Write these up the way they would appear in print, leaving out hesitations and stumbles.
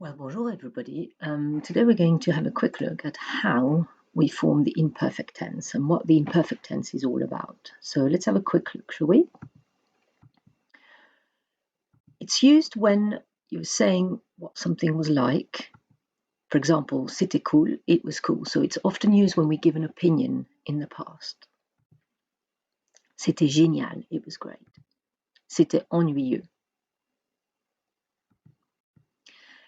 Well, bonjour everybody. Today we're going to have a quick look at how we form the imperfect tense and what the imperfect tense is all about. So let's have a quick look, shall we? It's used when you're saying what something was like. For example, c'était cool, it was cool. So it's often used when we give an opinion in the past. C'était génial, it was great. C'était ennuyeux.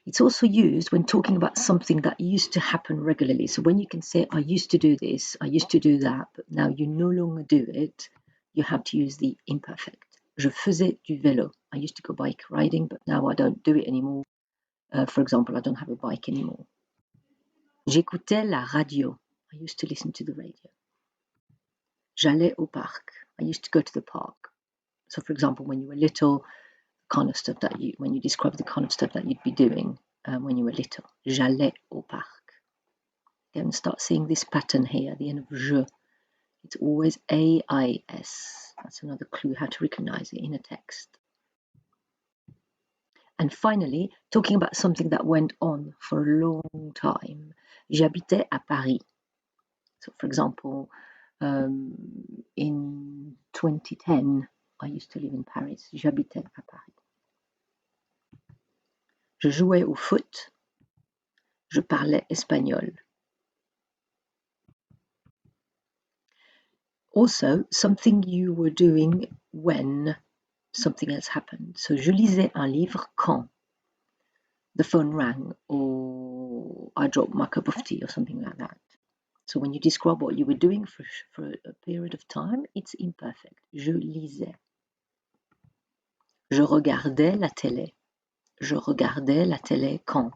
It's also used when talking about something that used to happen regularly. So when you can say, I used to do this, I used to do that, but now you no longer do it, you have to use the imperfect. Je faisais du vélo. I used to go bike riding, but now I don't do it anymore. For example, I don't have a bike anymore. J'écoutais la radio. I used to listen to the radio. J'allais au parc. I used to go to the park. So for example, when you were little, kind of stuff that when you describe the kind of stuff that you'd be doing when you were little. J'allais au parc. Again, start seeing this pattern here at the end of je. It's always AIS. That's another clue how to recognize it in a text. And finally, talking about something that went on for a long time. J'habitais à Paris. So for example, in 2010, I used to live in Paris. J'habitais à Paris. Je jouais au foot. Je parlais espagnol. Also, something you were doing when something else happened. So, je lisais un livre quand the phone rang or I dropped my cup of tea or something like that. So, when you describe what you were doing for a period of time, it's imperfect. Je lisais. Je regardais la télé. Je regardais la télé quand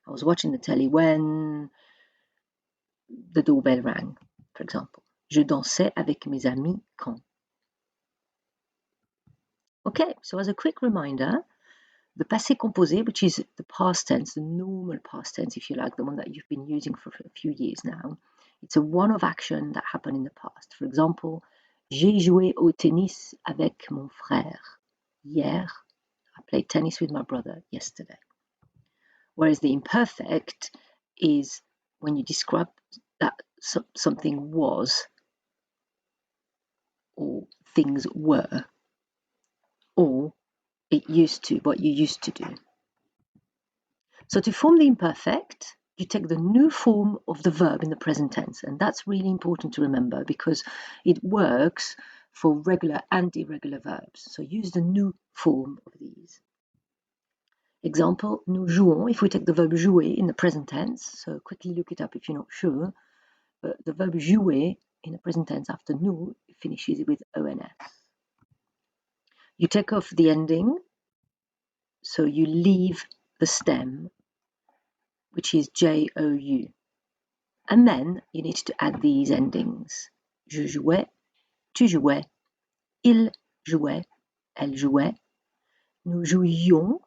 I was watching the telly when the doorbell rang, for example. Je dansais avec mes amis quand. Okay, so as a quick reminder, the passé composé, which is the past tense, the normal past tense, if you like, the one that you've been using for a few years now, it's a one-off action that happened in the past. For example, j'ai joué au tennis avec mon frère. Hier, I played tennis with my brother yesterday. Whereas the imperfect is when you describe that something was or things were or it used to, what you used to do. So to form the imperfect, you take the new form of the verb in the present tense. And that's really important to remember because it works for regular and irregular verbs. So use the new form of these. Example, nous jouons, if we take the verb jouer in the present tense, so quickly look it up if you're not sure, but the verb jouer in the present tense after nous finishes with ONS. You take off the ending, so you leave the stem, which is JOU. And then you need to add these endings. Je jouais, tu jouais, il jouait, elle jouait, nous jouions,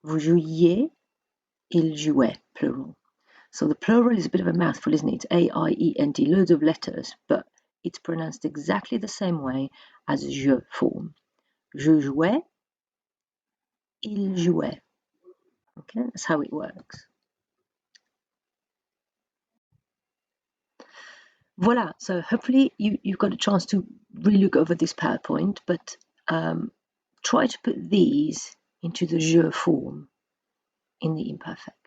vous jouiez, il jouait, plural. So the plural is a bit of a mouthful, isn't it? It's AIENT, loads of letters, but it's pronounced exactly the same way as je form. Je jouais, il jouait. Okay, that's how it works. Voila, so hopefully you've got a chance to really look over this PowerPoint, but try to put these into the je form in the imperfect.